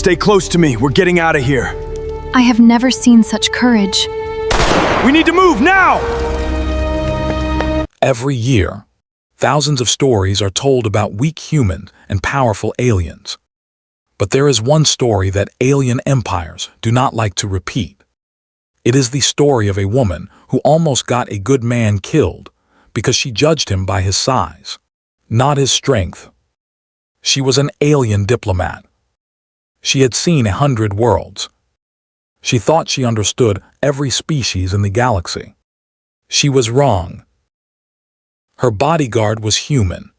Stay close to me. We're getting out of here. I have never seen such courage. We need to move now! Every year, thousands of stories are told about weak humans and powerful aliens. But there is one story that alien empires do not like to repeat. It is the story of a woman who almost got a good man killed because she judged him by his size, not his strength. She was an alien diplomat. She had seen 100 worlds. She thought she understood every species in the galaxy. She was wrong. Her bodyguard was human.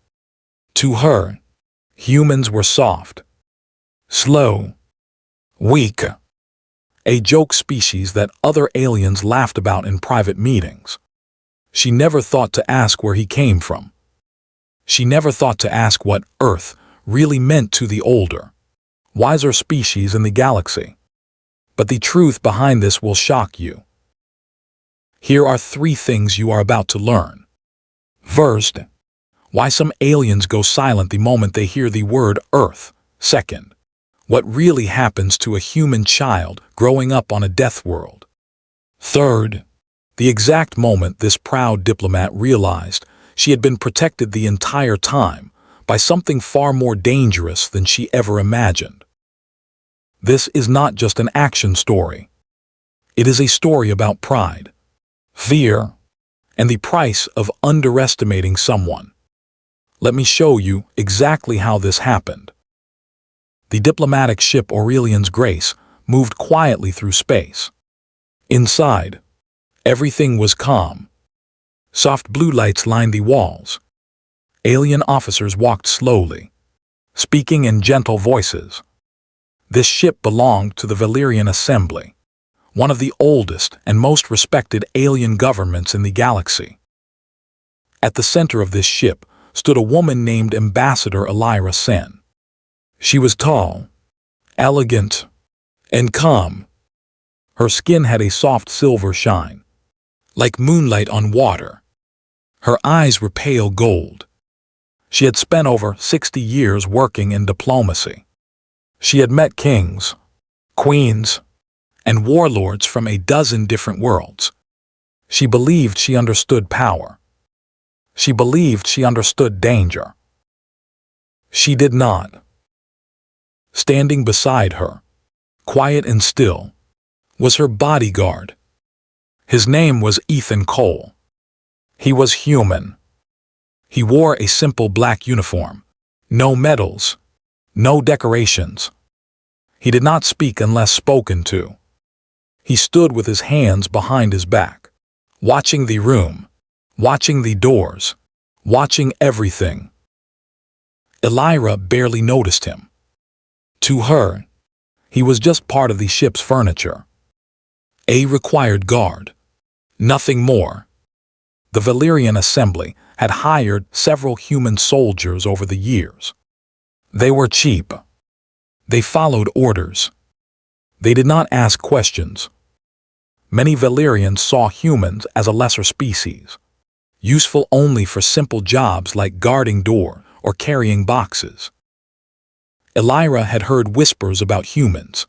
To her, humans were soft, slow, weak, a joke species that other aliens laughed about in private meetings. She never thought to ask where he came from. She never thought to ask what Earth really meant to the older, wiser species in the galaxy. But the truth behind this will shock you. Here are 3 things you are about to learn. First, why some aliens go silent the moment they hear the word Earth. Second, what really happens to a human child growing up on a death world. Third, the exact moment this proud diplomat realized she had been protected the entire time by something far more dangerous than she ever imagined. This is not just an action story. It is a story about pride, fear, and the price of underestimating someone. Let me show you exactly how this happened. The diplomatic ship Aurelian's Grace moved quietly through space. Inside, everything was calm. Soft blue lights lined the walls. Alien officers walked slowly, speaking in gentle voices. This ship belonged to the Valerian Assembly, one of the oldest and most respected alien governments in the galaxy. At the center of this ship stood a woman named Ambassador Elira Sen. She was tall, elegant, and calm. Her skin had a soft silver shine, like moonlight on water. Her eyes were pale gold. She had spent over 60 years working in diplomacy. She had met kings, queens, and warlords from a dozen different worlds. She believed she understood power. She believed she understood danger. She did not. Standing beside her, quiet and still, was her bodyguard. His name was Ethan Cole. He was human. He wore a simple black uniform, no medals, no decorations. He did not speak unless spoken to. He stood with his hands behind his back, watching the room, watching the doors, watching everything. Elira barely noticed him. To her, he was just part of the ship's furniture. A required guard. Nothing more. The Valerian Assembly had hired several human soldiers over the years. They were cheap. They followed orders. They did not ask questions. Many Valerians saw humans as a lesser species, useful only for simple jobs like guarding doors or carrying boxes. Elira had heard whispers about humans.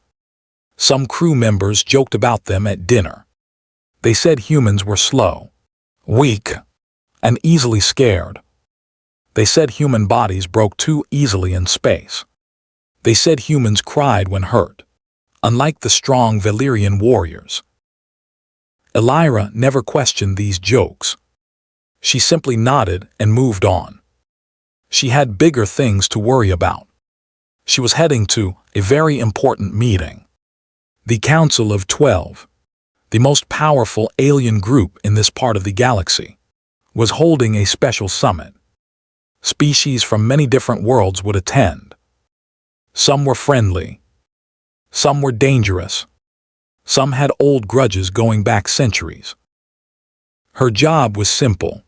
Some crew members joked about them at dinner. They said humans were slow, weak, and easily scared. They said human bodies broke too easily in space. They said humans cried when hurt, unlike the strong Valerian warriors. Elira never questioned these jokes. She simply nodded and moved on. She had bigger things to worry about. She was heading to a very important meeting. The Council of 12, the most powerful alien group in this part of the galaxy, was holding a special summit. Species from many different worlds would attend. Some were friendly. Some were dangerous. Some had old grudges going back centuries. Her job was simple.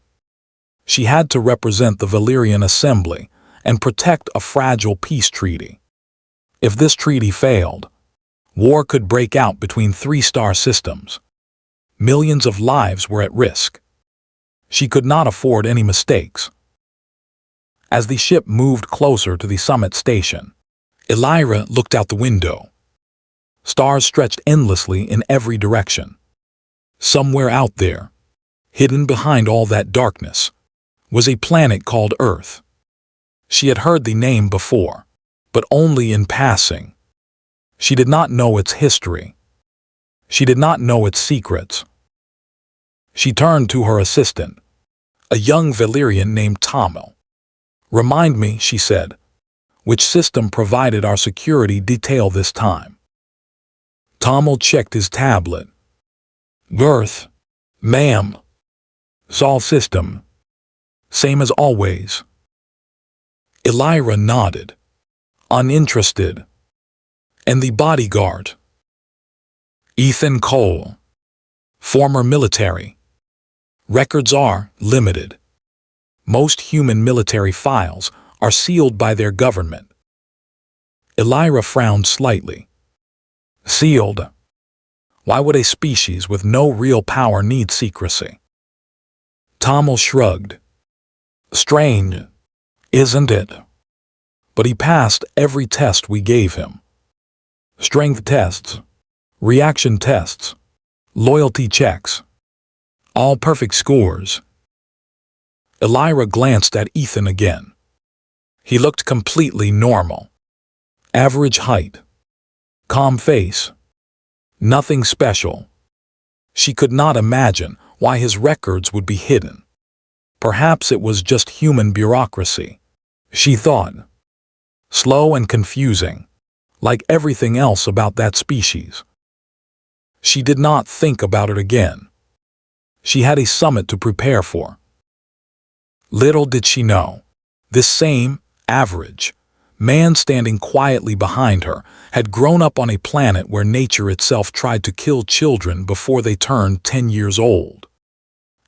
She had to represent the Valerian Assembly and protect a fragile peace treaty. If this treaty failed, war could break out between 3-star systems. Millions of lives were at risk. She could not afford any mistakes. As the ship moved closer to the summit station, Elira looked out the window. Stars stretched endlessly in every direction. Somewhere out there, hidden behind all that darkness, was a planet called Earth. She had heard the name before, but only in passing. She did not know its history. She did not know its secrets. She turned to her assistant, a young Valyrian named Tamil. "Remind me," she said, "which system provided our security detail this time?" Tamil checked his tablet. "Earth, ma'am. Sol system. Same as always." Elira nodded, uninterested. "And the bodyguard?" "Ethan Cole. Former military. Records are limited. Most human military files are sealed by their government." Elira frowned slightly. "Sealed? Why would a species with no real power need secrecy?" Tamil shrugged. "Strange, isn't it? But he passed every test we gave him. Strength tests, reaction tests, loyalty checks. All perfect scores." Elira glanced at Ethan again. He looked completely normal. Average height. Calm face. Nothing special. She could not imagine why his records would be hidden. Perhaps it was just human bureaucracy, she thought. Slow and confusing, like everything else about that species. She did not think about it again. She had a summit to prepare for. Little did she know, this same, average, man standing quietly behind her had grown up on a planet where nature itself tried to kill children before they turned 10 years old.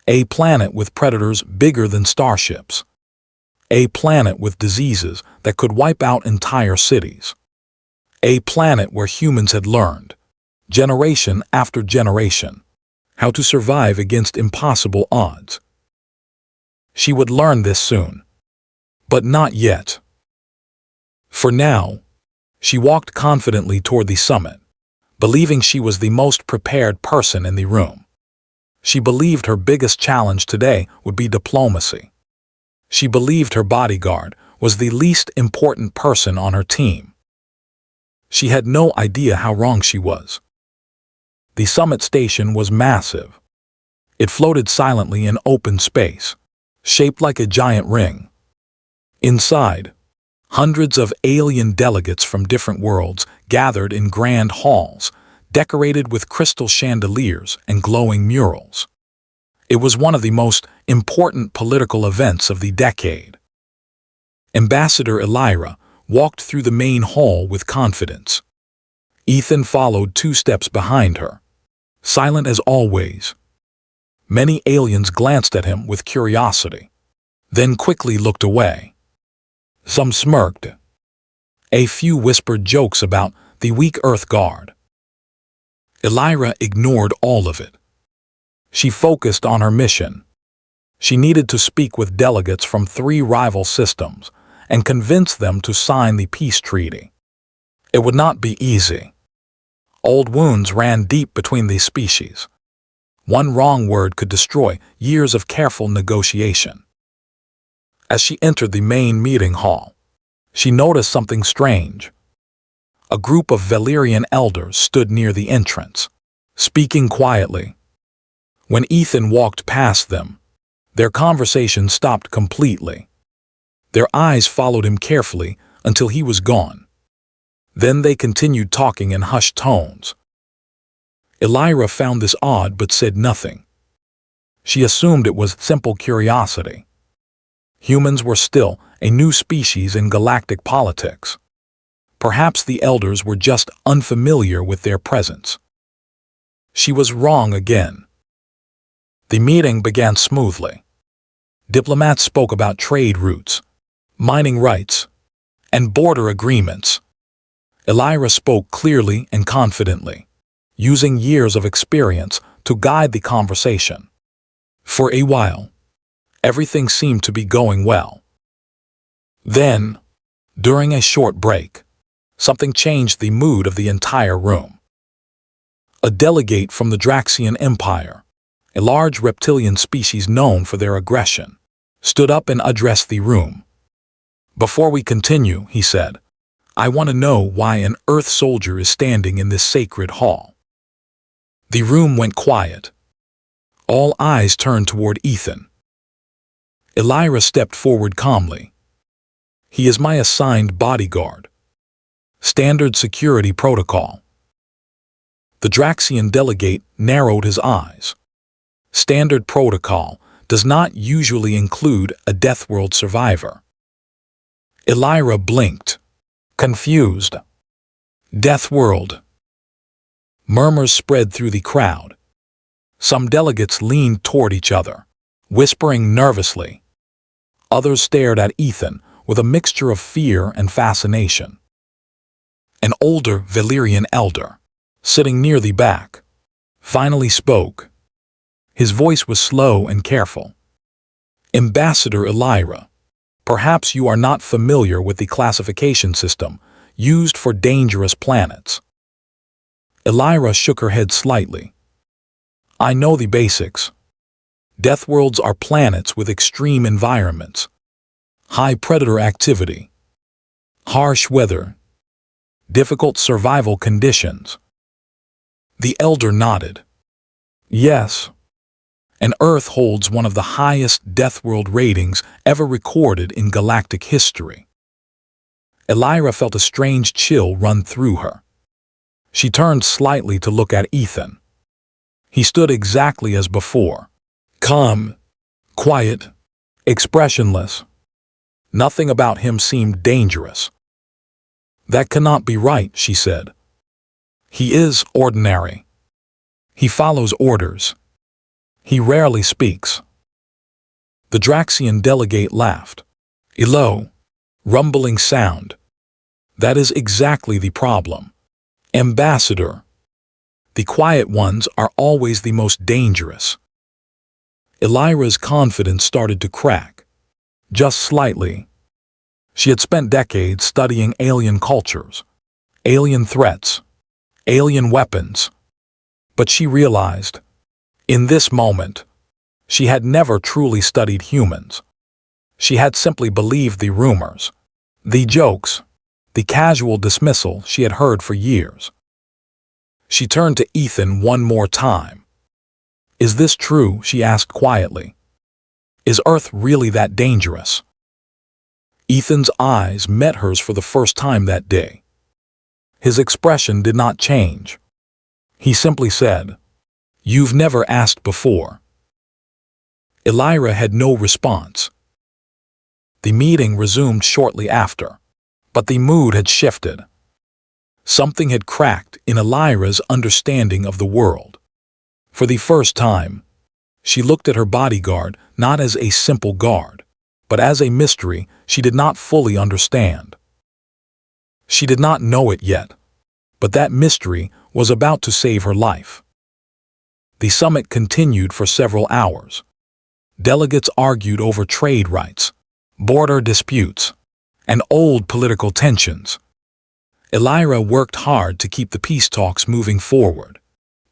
A planet with predators bigger than starships. A planet with diseases that could wipe out entire cities. A planet where humans had learned, generation after generation, how to survive against impossible odds. She would learn this soon, but not yet. For now, she walked confidently toward the summit, believing she was the most prepared person in the room. She believed her biggest challenge today would be diplomacy. She believed her bodyguard was the least important person on her team. She had no idea how wrong she was. The summit station was massive. It floated silently in open space, shaped like a giant ring. Inside, hundreds of alien delegates from different worlds gathered in grand halls, decorated with crystal chandeliers and glowing murals. It was one of the most important political events of the decade. Ambassador Elira walked through the main hall with confidence. Ethan followed 2 steps behind her, silent as always. Many aliens glanced at him with curiosity, then quickly looked away. Some smirked. A few whispered jokes about the weak Earth Guard. Elira ignored all of it. She focused on her mission. She needed to speak with delegates from 3 rival systems and convince them to sign the peace treaty. It would not be easy. Old wounds ran deep between these species. One wrong word could destroy years of careful negotiation. As she entered the main meeting hall, she noticed something strange. A group of Valyrian elders stood near the entrance, speaking quietly. When Ethan walked past them, their conversation stopped completely. Their eyes followed him carefully until he was gone. Then they continued talking in hushed tones. Elira found this odd but said nothing. She assumed it was simple curiosity. Humans were still a new species in galactic politics. Perhaps the elders were just unfamiliar with their presence. She was wrong again. The meeting began smoothly. Diplomats spoke about trade routes, mining rights, and border agreements. Elira spoke clearly and confidently, using years of experience to guide the conversation. For a while, everything seemed to be going well. Then, during a short break, something changed the mood of the entire room. A delegate from the Draxian Empire, a large reptilian species known for their aggression, stood up and addressed the room. "Before we continue," he said, "I want to know why an Earth soldier is standing in this sacred hall." The room went quiet. All eyes turned toward Ethan. Elira stepped forward calmly. "He is my assigned bodyguard. Standard security protocol." The Draxian delegate narrowed his eyes. Standard protocol does not usually include a Deathworld survivor. Elira blinked, confused. Deathworld. Murmurs spread through the crowd. Some delegates leaned toward each other, whispering nervously. Others stared at Ethan with a mixture of fear and fascination. An older Valyrian elder, sitting near the back, finally spoke. His voice was slow and careful. "Ambassador Elira, perhaps you are not familiar with the classification system used for dangerous planets." Elira shook her head slightly. "I know the basics. Deathworlds are planets with extreme environments, high predator activity, harsh weather, difficult survival conditions." The elder nodded. "Yes. And Earth holds one of the highest Deathworld ratings ever recorded in galactic history." Elira felt a strange chill run through her. She turned slightly to look at Ethan. He stood exactly as before, calm, quiet, expressionless. Nothing about him seemed dangerous. "That cannot be right," she said. "He is ordinary. He follows orders. He rarely speaks." The Draxian delegate laughed. A low, rumbling sound. "That is exactly the problem, Ambassador. The quiet ones are always the most dangerous." Elira's confidence started to crack, just slightly. She had spent decades studying alien cultures, alien threats, alien weapons. But she realized, in this moment, she had never truly studied humans. She had simply believed the rumors, the jokes, the casual dismissal she had heard for years. She turned to Ethan one more time. "Is this true?" she asked quietly. "Is Earth really that dangerous?" Ethan's eyes met hers for the first time that day. His expression did not change. He simply said, "You've never asked before." Elira had no response. The meeting resumed shortly after, but the mood had shifted. Something had cracked in Elira's understanding of the world. For the first time, she looked at her bodyguard not as a simple guard, but as a mystery she did not fully understand. She did not know it yet, but that mystery was about to save her life. The summit continued for several hours. Delegates argued over trade rights, border disputes, and old political tensions. Elira worked hard to keep the peace talks moving forward,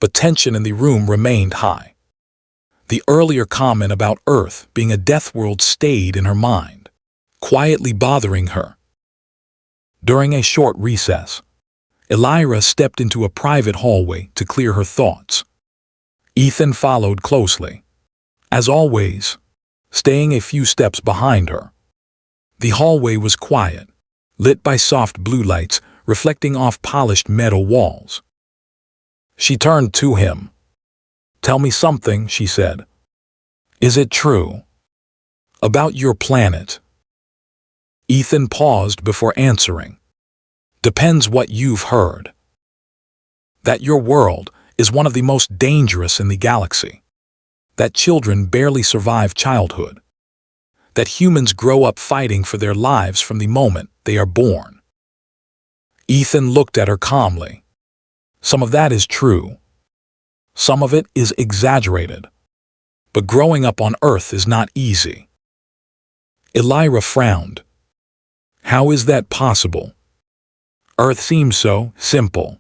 but tension in the room remained high. The earlier comment about Earth being a Deathworld stayed in her mind, quietly bothering her. During a short recess, Elira stepped into a private hallway to clear her thoughts. Ethan followed closely, as always, staying a few steps behind her. The hallway was quiet, lit by soft blue lights reflecting off polished metal walls. She turned to him. "Tell me something," she said. "Is it true? About your planet?" Ethan paused before answering. "Depends what you've heard. That your world is one of the most dangerous in the galaxy. That children barely survive childhood. That humans grow up fighting for their lives from the moment they are born." Ethan looked at her calmly. "Some of that is true. Some of it is exaggerated. But growing up on Earth is not easy." Elira frowned. "How is that possible?" Earth seems so simple.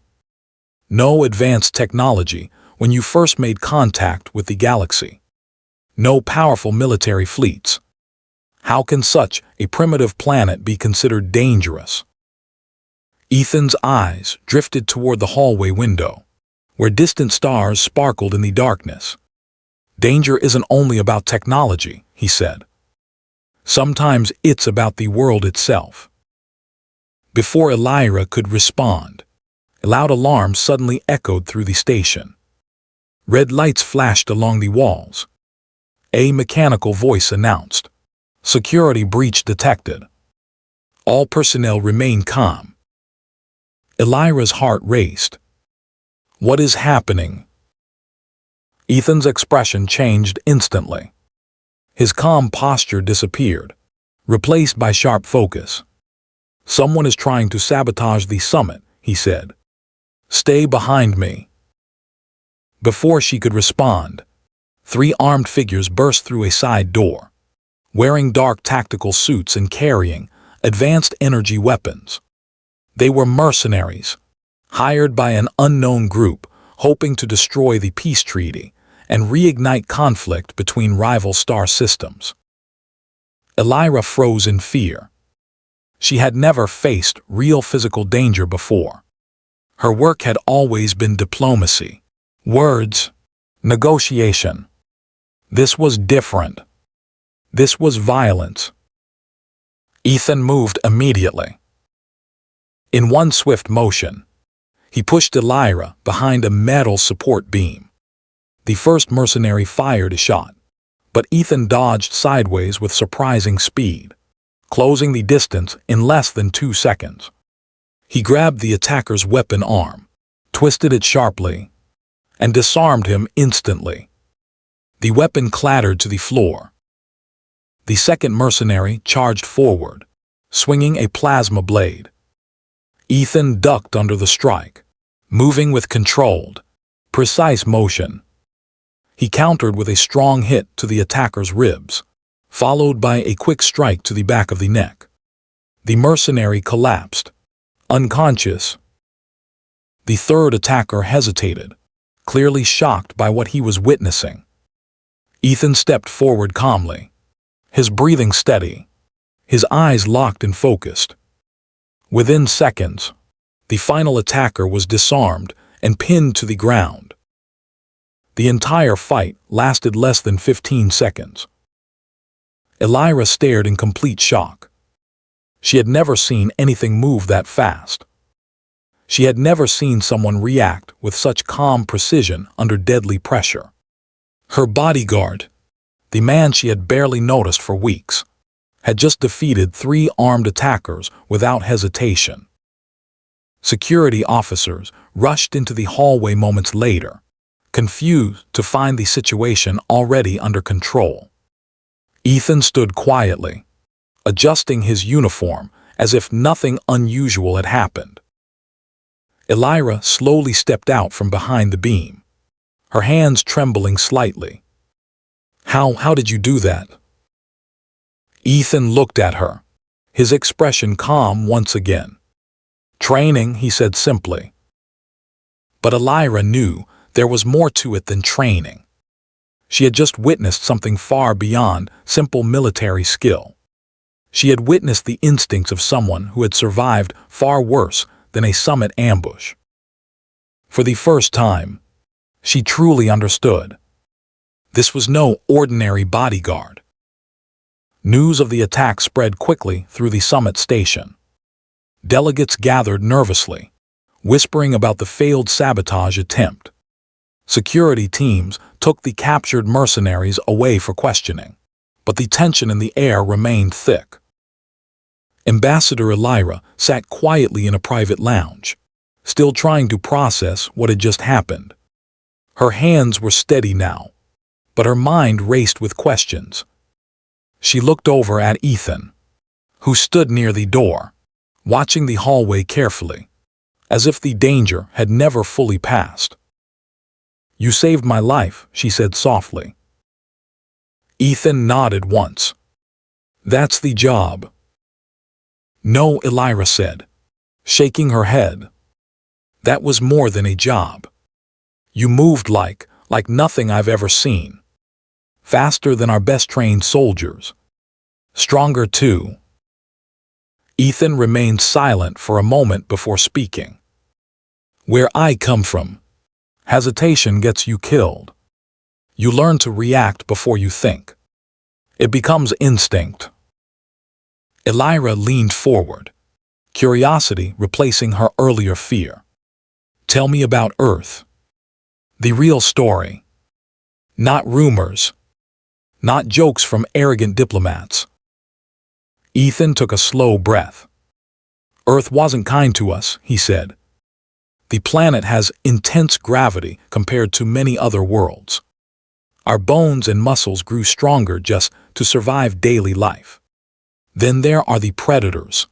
No advanced technology when you first made contact with the galaxy. No powerful military fleets. How can such a primitive planet be considered dangerous? Ethan's eyes drifted toward the hallway window, where distant stars sparkled in the darkness. Danger isn't only about technology, he said. Sometimes it's about the world itself. Before Elira could respond, a loud alarm suddenly echoed through the station. Red lights flashed along the walls. A mechanical voice announced, "Security breach detected. All personnel remain calm." Elira's heart raced. What is happening? Ethan's expression changed instantly. His calm posture disappeared, replaced by sharp focus. "Someone is trying to sabotage the summit," he said. "Stay behind me." Before she could respond, 3 armed figures burst through a side door, wearing dark tactical suits and carrying advanced energy weapons. They were mercenaries, hired by an unknown group hoping to destroy the peace treaty and reignite conflict between rival star systems. Elira froze in fear. She had never faced real physical danger before. Her work had always been diplomacy, words, negotiation. This was different. This was violence. Ethan moved immediately. In one swift motion, he pushed Elira behind a metal support beam. The first mercenary fired a shot, but Ethan dodged sideways with surprising speed, closing the distance in less than 2 seconds. He grabbed the attacker's weapon arm, twisted it sharply, and disarmed him instantly. The weapon clattered to the floor. The second mercenary charged forward, swinging a plasma blade. Ethan ducked under the strike, moving with controlled, precise motion. He countered with a strong hit to the attacker's ribs, followed by a quick strike to the back of the neck. The mercenary collapsed, unconscious. The third attacker hesitated, clearly shocked by what he was witnessing. Ethan stepped forward calmly, his breathing steady, his eyes locked and focused. Within seconds, the final attacker was disarmed and pinned to the ground. The entire fight lasted less than 15 seconds. Elira stared in complete shock. She had never seen anything move that fast. She had never seen someone react with such calm precision under deadly pressure. Her bodyguard, the man she had barely noticed for weeks, had just defeated 3 armed attackers without hesitation. Security officers rushed into the hallway moments later, confused to find the situation already under control. Ethan stood quietly, adjusting his uniform as if nothing unusual had happened. Elira slowly stepped out from behind the beam, her hands trembling slightly. How did you do that?" Ethan looked at her, his expression calm once again. "Training," he said simply. But Elira knew there was more to it than training. She had just witnessed something far beyond simple military skill. She had witnessed the instincts of someone who had survived far worse than a summit ambush. For the first time, she truly understood. This was no ordinary bodyguard. News of the attack spread quickly through the summit station. Delegates gathered nervously, whispering about the failed sabotage attempt. Security teams took the captured mercenaries away for questioning, but the tension in the air remained thick. Ambassador Elira sat quietly in a private lounge, still trying to process what had just happened. Her hands were steady now, but her mind raced with questions. She looked over at Ethan, who stood near the door, watching the hallway carefully, as if the danger had never fully passed. "You saved my life," she said softly. Ethan nodded once. "That's the job." "No," Elira said. shaking her head. That was more than a job. You moved like nothing I've ever seen. Faster than our best-trained soldiers. Stronger too. Ethan remained silent for a moment before speaking. Where I come from, hesitation gets you killed. You learn to react before you think. It becomes instinct. Elira leaned forward, curiosity replacing her earlier fear. Tell me about Earth. The real story. Not rumors. Not jokes from arrogant diplomats. Ethan took a slow breath. Earth wasn't kind to us, he said. The planet has intense gravity compared to many other worlds. Our bones and muscles grew stronger just to survive daily life. Then there are the predators,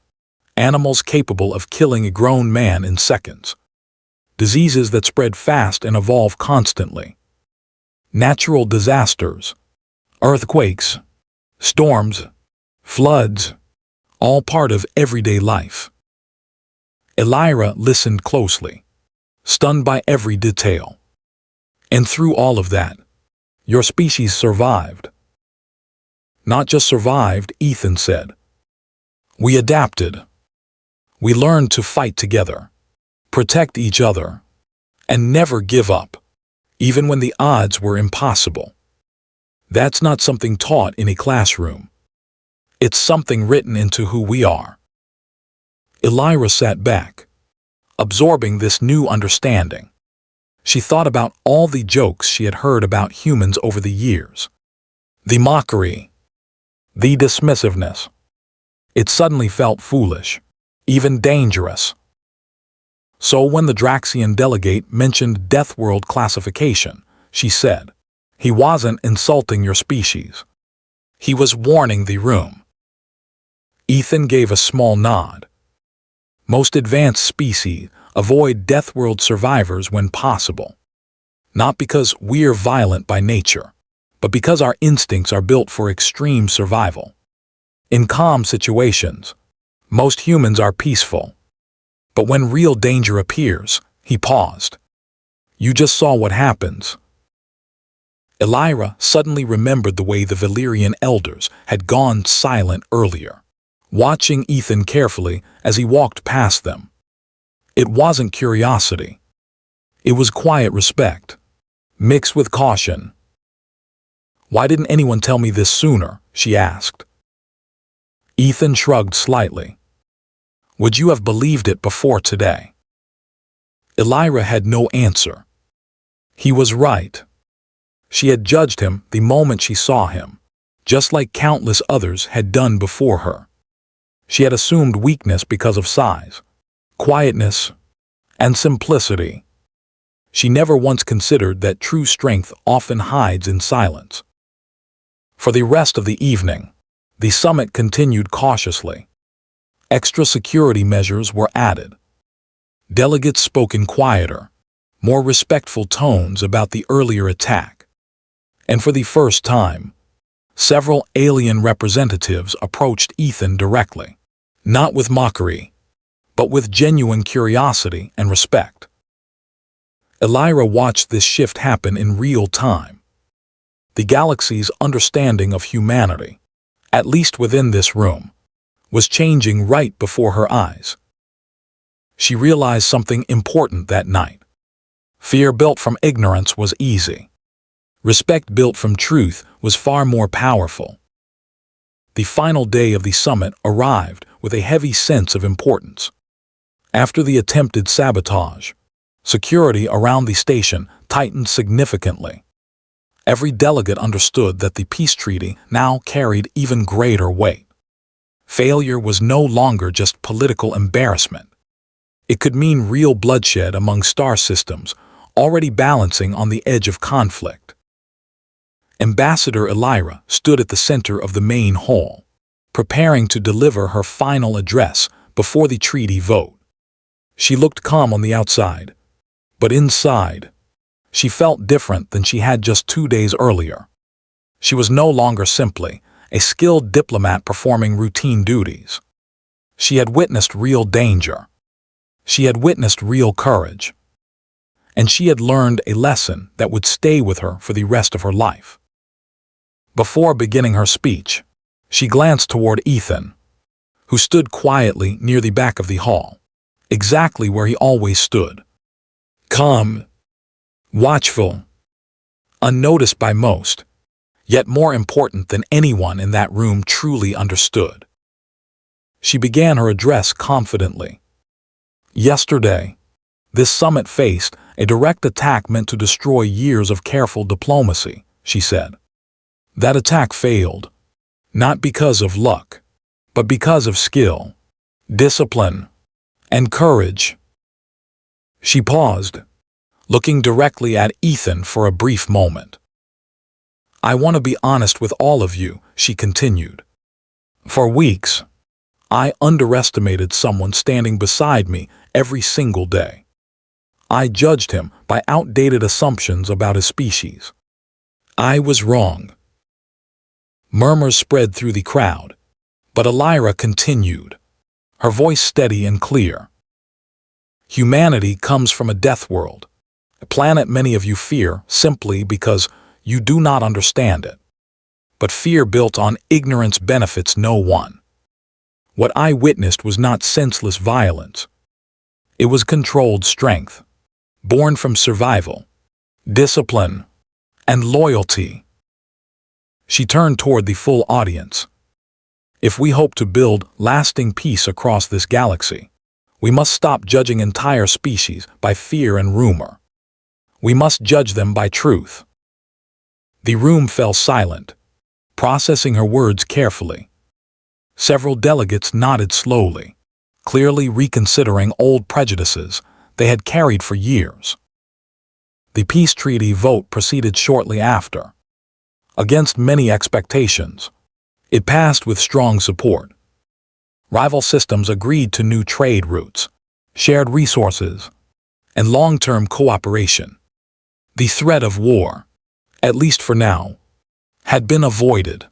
animals capable of killing a grown man in seconds. Diseases that spread fast and evolve constantly. Natural disasters, earthquakes, storms, floods, all part of everyday life. Elira listened closely, stunned by every detail. And through all of that, your species survived. Not just survived, Ethan said. We adapted. We learned to fight together, protect each other, and never give up, even when the odds were impossible. That's not something taught in a classroom. It's something written into who we are. Elira sat back, absorbing this new understanding. She thought about all the jokes she had heard about humans over the years. The mockery, the dismissiveness. It suddenly felt foolish, even dangerous. So when the Draxian delegate mentioned Deathworld classification, she said, he wasn't insulting your species. He was warning the room. Ethan gave a small nod. Most advanced species avoid Deathworld survivors when possible. Not because we're violent by nature, but because our instincts are built for extreme survival. In calm situations, most humans are peaceful. But when real danger appears, he paused. You just saw what happens. Elira suddenly remembered the way the Valyrian elders had gone silent earlier, watching Ethan carefully as he walked past them. It wasn't curiosity. It was quiet respect, mixed with caution. Why didn't anyone tell me this sooner? She asked. Ethan shrugged slightly. Would you have believed it before today? Elira had no answer. He was right. She had judged him the moment she saw him, just like countless others had done before her. She had assumed weakness because of size, quietness, and simplicity. She never once considered that true strength often hides in silence. For the rest of the evening, the summit continued cautiously. Extra security measures were added. Delegates spoke in quieter, more respectful tones about the earlier attack. And for the first time, several alien representatives approached Ethan directly, not with mockery, but with genuine curiosity and respect. Elira watched this shift happen in real time. The galaxy's understanding of humanity, at least within this room, was changing right before her eyes. She realized something important that night. Fear built from ignorance was easy. Respect built from truth was far more powerful. The final day of the summit arrived with a heavy sense of importance. After the attempted sabotage, security around the station tightened significantly. Every delegate understood that the peace treaty now carried even greater weight. Failure was no longer just political embarrassment. It could mean real bloodshed among star systems already balancing on the edge of conflict. Ambassador Elira stood at the center of the main hall, preparing to deliver her final address before the treaty vote. She looked calm on the outside, but inside, she felt different than she had just 2 days earlier. She was no longer simply a skilled diplomat performing routine duties. She had witnessed real danger, She had witnessed real courage, and she had learned a lesson that would stay with her for the rest of her life. Before beginning her speech, she glanced toward Ethan, who stood quietly near the back of the hall, exactly where he always stood. Calm, watchful, unnoticed by most, yet more important than anyone in that room truly understood. She began her address confidently. Yesterday, this summit faced a direct attack meant to destroy years of careful diplomacy, she said. That attack failed, not because of luck, but because of skill, discipline, and courage. She paused, looking directly at Ethan for a brief moment. I want to be honest with all of you, she continued. For weeks, I underestimated someone standing beside me every single day. I judged him by outdated assumptions about his species. I was wrong. Murmurs spread through the crowd, but Elira continued, her voice steady and clear. Humanity comes from a death world, a planet many of you fear simply because you do not understand it. But fear built on ignorance benefits no one. What I witnessed was not senseless violence. It was controlled strength, born from survival, discipline, and loyalty. She turned toward the full audience. If we hope to build lasting peace across this galaxy, we must stop judging entire species by fear and rumor. We must judge them by truth. The room fell silent, processing her words carefully. Several delegates nodded slowly, clearly reconsidering old prejudices they had carried for years. The peace treaty vote proceeded shortly after. Against many expectations, it passed with strong support. Rival systems agreed to new trade routes, shared resources, and long-term cooperation. The threat of war, at least for now, had been avoided.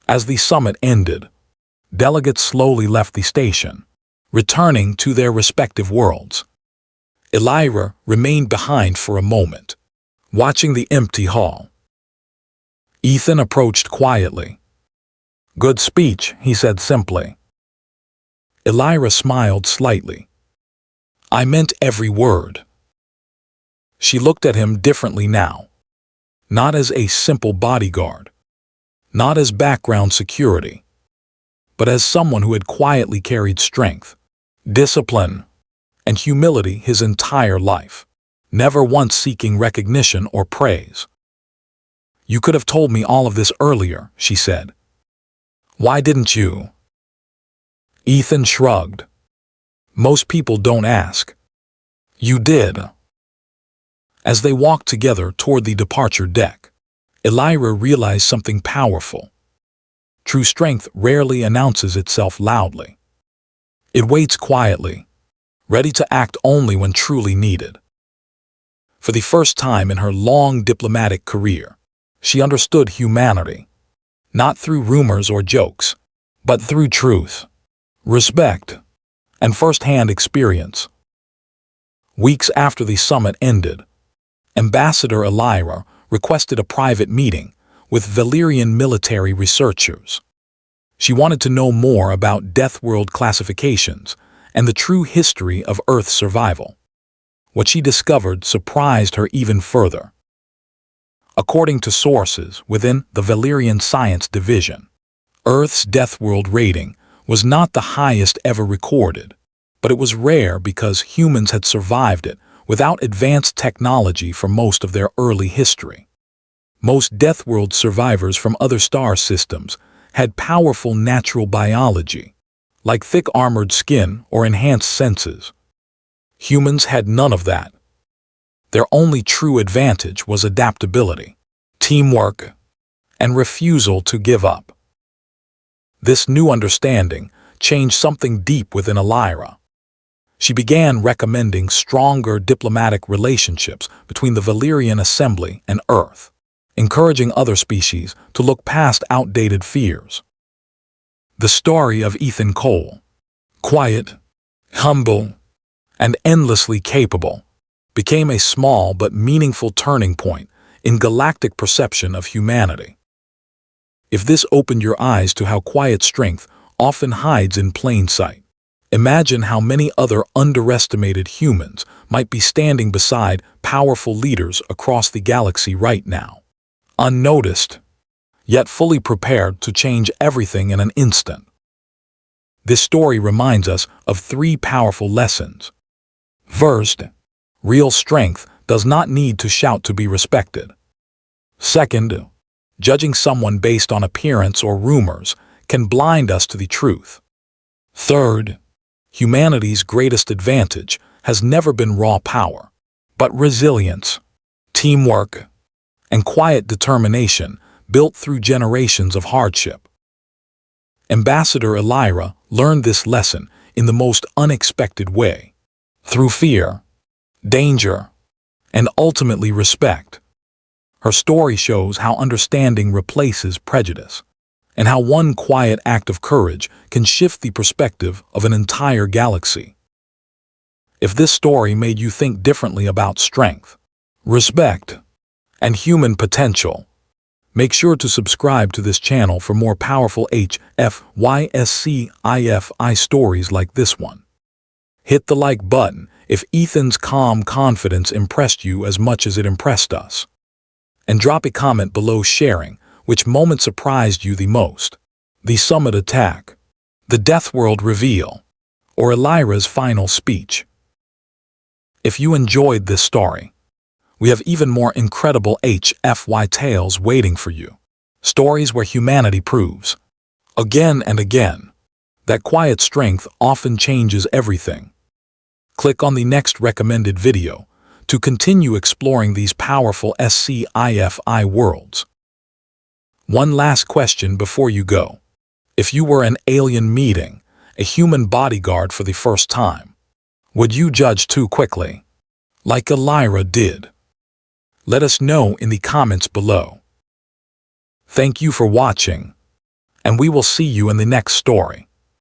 As the summit ended, delegates slowly left the station, returning to their respective worlds. Elira remained behind for a moment, watching the empty hall. Ethan approached quietly. Good speech, he said simply. Elira smiled slightly. I meant every word. She looked at him differently now, not as a simple bodyguard, not as background security, but as someone who had quietly carried strength, discipline, and humility his entire life, never once seeking recognition or praise. You could have told me all of this earlier, she said. Why didn't you? Ethan shrugged. Most people don't ask. You did. As they walked together toward the departure deck, Elira realized something powerful. True strength rarely announces itself loudly. It waits quietly, ready to act only when truly needed. For the first time in her long diplomatic career, she understood humanity, not through rumors or jokes, but through truth, respect, and first-hand experience. Weeks after the summit ended, Ambassador Elira requested a private meeting with Valyrian military researchers. She wanted to know more about Deathworld classifications and the true history of Earth's survival. What she discovered surprised her even further. According to sources within the Valyrian Science Division, Earth's Deathworld rating was not the highest ever recorded, but it was rare because humans had survived it without advanced technology for most of their early history. Most Deathworld survivors from other star systems had powerful natural biology, like thick armored skin or enhanced senses. Humans had none of that. Their only true advantage was adaptability, teamwork, and refusal to give up. This new understanding changed something deep within Elira. She began recommending stronger diplomatic relationships between the Valyrian Assembly and Earth, encouraging other species to look past outdated fears. The story of Ethan Cole, quiet, humble, and endlessly capable, became a small but meaningful turning point in galactic perception of humanity. If this opened your eyes to how quiet strength often hides in plain sight, imagine how many other underestimated humans might be standing beside powerful leaders across the galaxy right now, unnoticed, yet fully prepared to change everything in an instant. This story reminds us of three powerful lessons. First, real strength does not need to shout to be respected. Second, judging someone based on appearance or rumors can blind us to the truth. Third, humanity's greatest advantage has never been raw power, but resilience, teamwork, and quiet determination built through generations of hardship. Ambassador Elira learned this lesson in the most unexpected way, through fear, danger, and ultimately respect. Her story shows how understanding replaces prejudice, and how one quiet act of courage can shift the perspective of an entire galaxy. If this story made you think differently about strength, respect, and human potential, make sure to subscribe to this channel for more powerful HFY Sci-Fi stories like this one. Hit the like button if Ethan's calm confidence impressed you as much as it impressed us. And drop a comment below sharing which moment surprised you the most: the summit attack, the Deathworld reveal, or Elira's final speech. If you enjoyed this story, we have even more incredible HFY tales waiting for you. Stories where humanity proves, again and again, that quiet strength often changes everything. Click on the next recommended video to continue exploring these powerful Sci-Fi worlds. One last question before you go. If you were an alien meeting a human bodyguard for the first time, would you judge too quickly, like Elira did? Let us know in the comments below. Thank you for watching, and we will see you in the next story.